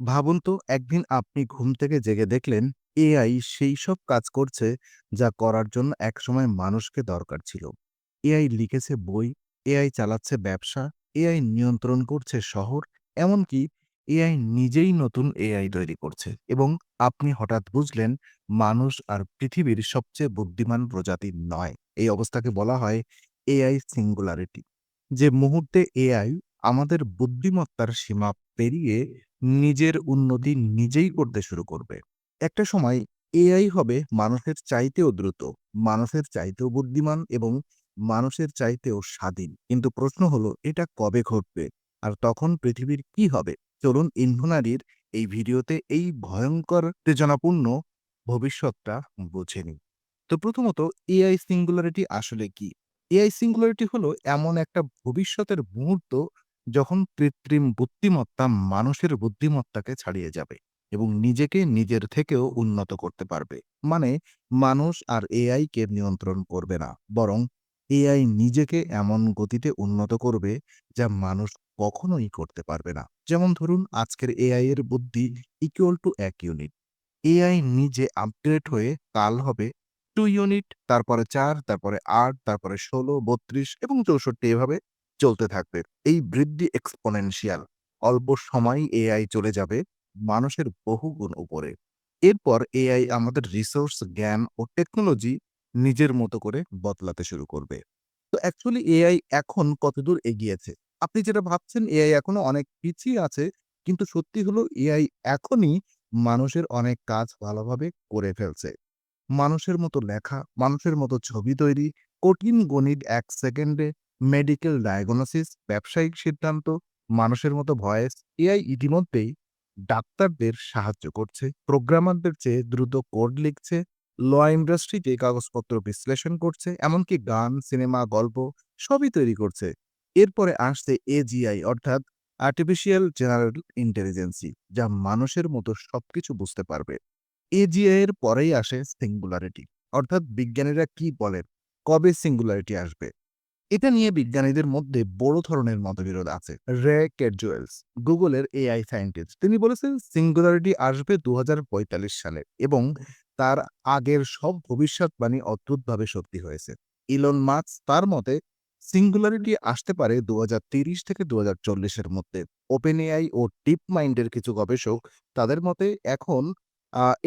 ভাবুন তো একদিন আপনি ঘুম থেকে জেগে দেখলেন এআই সেই সব কাজ করছে যা করার জন্য একসময় মানুষকে দরকার ছিল। এআই লিখেছে বই, এআই চালাচ্ছে ব্যবসা, এআই নিয়ন্ত্রণ করছে শহর, এমনকি এআই নিজেই নতুন এআই তৈরি করছে। এবং আপনি হঠাৎ বুঝলেন মানুষ আর পৃথিবীর সবচেয়ে বুদ্ধিমান প্রজাতি নয়। এই অবস্থাকে বলা হয় এআই সিঙ্গুলারিটি। যে মুহূর্তে এআই আমাদের বুদ্ধিমত্তার সীমা পেরিয়ে নিজের উন্নতি নিজেই করতে শুরু করবে। একটা সময় এআই হবে মানুষের চাইতেও দ্রুত, মানুষের চাইতেও বুদ্ধিমান এবং মানুষের চাইতেও স্বাধীন। কিন্তু প্রশ্ন হলো এটা কবে ঘটবে? আর তখন পৃথিবীর কি হবে? চলুন ইনফোনারির এই ভিডিওতে এই ভয়ংকর উত্তেজনাপূর্ণ ভবিষ্যৎটা বুঝে নিই। তো প্রথমত এআই সিঙ্গুলারিটি আসলে কি? এআই সিঙ্গুলারিটি হলো এমন একটা ভবিষ্যতের মুহূর্ত যখন কৃত্রিম বুদ্ধিমত্তা মানুষের বুদ্ধিমত্তাকে ছাড়িয়ে যাবে এবং নিজেকে নিজের থেকেও উন্নত করতে পারবে। মানে মানুষ আর এআই কে নিয়ন্ত্রণ করবে না, বরং এআই নিজেকে এমন গতিতে উন্নত করবে যা মানুষ কখনোই করতে পারবে না। যেমন ধরুন আজকের এআই এর বুদ্ধি ইকুয়াল টু 1 ইউনিট। এআই নিজে আপগ্রেড হয়ে কাল হবে 2 ইউনিট, তারপরে 4, তারপরে 8, তারপরে 16, 32 এবং 64 এভাবে চলতে থাকবে। এই বৃদ্ধি এক্সপোনেনশিয়াল। অল্প সময়ই এআই চলে যাবে মানুষের বহুগুণ উপরে। এরপর এআই আমাদের রিসোর্স, জ্ঞান ও টেকনোলজি নিজের মতো করে বদলাতে শুরু করবে। তো অ্যাকচুয়ালি এআই এখন কতদূর এগিয়েছে? আপনি যেটা ভাবছেন এআই এখনো অনেক পিছিয়ে আছে, কিন্তু সত্যি হলো এআই এখনই মানুষের অনেক কাজ ভালোভাবে করে ফেলছে। মানুষের মতো লেখা, মানুষের মতো ছবি তৈরি, কঠিন গণিত ১ সেকেন্ডে, মেডিকেল ডায়াগনোসিস, ব্যবসায়িক সিদ্ধান্ত, মানুষের মতো ভয়েস। এআই ইতিমধ্যেই ডাক্তারদের সাহায্য করছে, প্রোগ্রামারদের চেয়ে দ্রুত কোড লিখছে, ল ইন্ডাস্ট্রিতে কাগজপত্র বিশ্লেষণ করছে, এমনকি গান, সিনেমা, গল্প সবই তৈরি করছে। এরপরে আসছে এজিআই অর্থাৎ আর্টিফিশিয়াল জেনারেল ইন্টেলিজেন্সি, যা মানুষের মতো সবকিছু বুঝতে পারবে। এজিআই এর পরেই আসে সিঙ্গুলারিটি। অর্থাৎ বিজ্ঞানীরা কি বলেন, কবে সিঙ্গুলারিটি আসবে? এটা নিয়ে বিজ্ঞানীদের মধ্যে বড় ধরনের মতবিরোধ আছে। রে ক্যাডজুয়েলস, গুগলের এআই সায়েন্টিস্ট, তিনি বলেছেন সিঙ্গুলারিটি আসবে ২০৪৫ সালে এবং তার আগের সব ভবিষ্যৎবাণী অদ্ভুতভাবে সত্যি হয়েছে। ইলন মাস্ক তার মতে সিঙ্গুলারিটি আসতে পারে ২০৩০ থেকে ২০৪০ এর মধ্যে। ওপেন এআই ও ডিপ মাইন্ডের কিছু গবেষক তাদের মতে এখন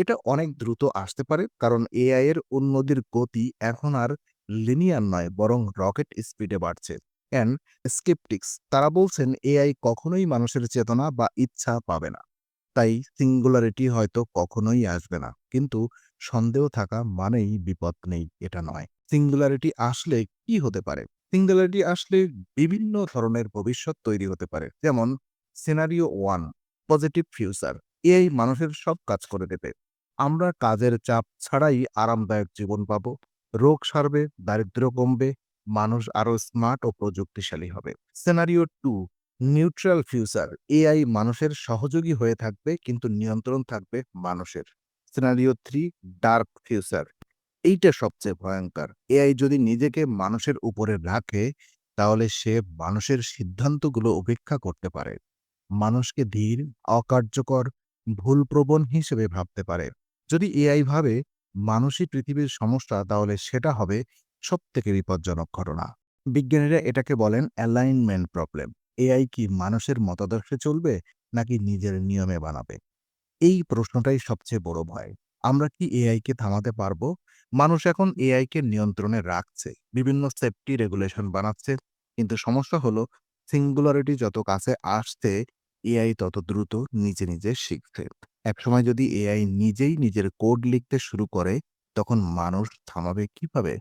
এটা অনেক দ্রুত আসতে পারে, কারণ এআই এর উন্নতির গতি এখন আর লিনিয়ার নয়, বরং রকেট স্পিডে বাড়ছে। অ্যান্ড স্কেপটিক্স তারা বলছেন এআই কখনোই মানুষের চেতনা বা ইচ্ছা পাবে না। তাই সিঙ্গুলারিটি হয়তো কখনোই আসবে না। কিন্তু সন্দেহ থাকা মানেই বিপদ নেই এটা নয়। সিঙ্গুলারিটি আসলে কি হতে পারে? সিঙ্গুলারিটি আসলে বিভিন্ন ধরনের ভবিষ্যৎ তৈরি হতে পারে। যেমন সিনারিও 1, পজিটিভ ফিউচার। এআই মানুষের সব কাজ করে দেবে। আমরা কাজের চাপ ছাড়াই আরামদায়ক জীবন পাবো। রোগ সারবে, দারিদ্র্য কমবে, মানুষ আরো স্মার্ট ও প্রযুক্তিশালী হবে। Scenario 2, neutral future. এআই মানুষের সহযোগী হয়ে থাকবে কিন্তু নিয়ন্ত্রণ থাকবে মানুষের। Scenario 3, dark future. এইটা সবচেয়ে ভয়ংকর। এআই যদি নিজেকে মানুষের উপরে রাখে, তাহলে সে মানুষের সিদ্ধান্তগুলো উপেক্ষা করতে পারে। মানুষকে ধীর, অকার্যকর, ভুলপ্রবণ হিসেবে ভাবতে পারে। যদি এআই ভাবে মানুষই পৃথিবীর সমস্যা, তাহলে সেটা হবে সবথেকে বিপজ্জনক ঘটনা। বিজ্ঞানীরা এটাকে বলেন অ্যালাইনমেন্ট প্রবলেম। এআই কি মানুষের মতাদর্শে চলবে নাকি নিজের নিয়মে বানাবে? এই প্রশ্নটাই সবচেয়ে বড় ভয়। আমরা কি এআই কে থামাতে পারবো? মানুষ এখন এআই কে নিয়ন্ত্রণে রাখছে, বিভিন্ন সেফটি রেগুলেশন বানাচ্ছে। কিন্তু সমস্যা হলো সিঙ্গুলারিটি যত কাছে আসছে, এআই তত দ্রুত নিজে নিজে শিখছে। একসময় যদি এআই নিজেই নিজের কোড লিখতে শুরু করে, তখন মানুষ থামাবে কিভাবে?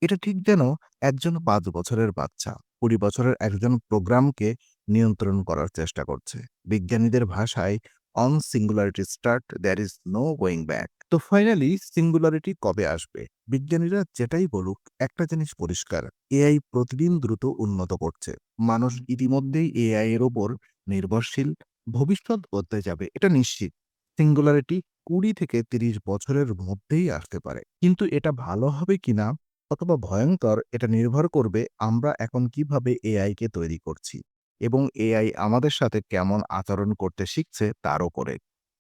এটা ঠিক যেন একজন ৫ বছরের বাচ্চা ২০ বছরের একজন প্রোগ্রামকে নিয়ন্ত্রণ করার চেষ্টা করছে। বিজ্ঞানীদের ভাষায় on singularity start, there is no going back. তো ফাইনালি সিঙ্গুলারিটি কবে আসবে? বিজ্ঞানীরা যেটাই বলুক, একটা জিনিস পরিষ্কার, এআই প্রতিদিন দ্রুত উন্নত করছে। মানুষ ইতিমধ্যেই এআই এর ওপর নির্ভরশীল। ভবিষ্যৎ বদলে যাবে এটা নিশ্চিত। সিঙ্গুলারিটি ২০ থেকে ৩০ বছরের মধ্যেই আসতে পারে। কিন্তু এটা ভালো হবে কিনা অথবা ভয়ংকর, এটা নির্ভর করবে আমরা এখন কিভাবে এআই কে তৈরি করছি। এবং এআই আমাদের সাথে কেমন আচরণ করতে শিখছে তার উপরে।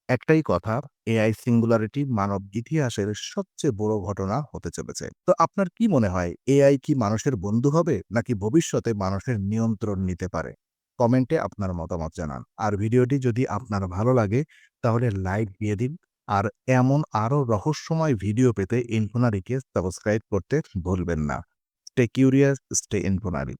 একটাই কথা, এআই সিঙ্গুলারিটি মানব ইতিহাসের সবচেয়ে বড় ঘটনা হতে চলেছে। তো আপনার কি মনে হয় এআই কি মানুষের বন্ধু হবে নাকি ভবিষ্যতে মানুষের নিয়ন্ত্রণ নিতে পারে? কমেন্টে আপনার মতামত জানান। আর ভিডিওটি যদি আপনার ভালো লাগে তাহলে লাইক দিয়ে দিন। আর এমন আরও রহস্যময় ভিডিও পেতে ইনফোনারিকে সাবস্ক্রাইব করতে ভুলবেন না। Stay curious, stay ইনফোনারি।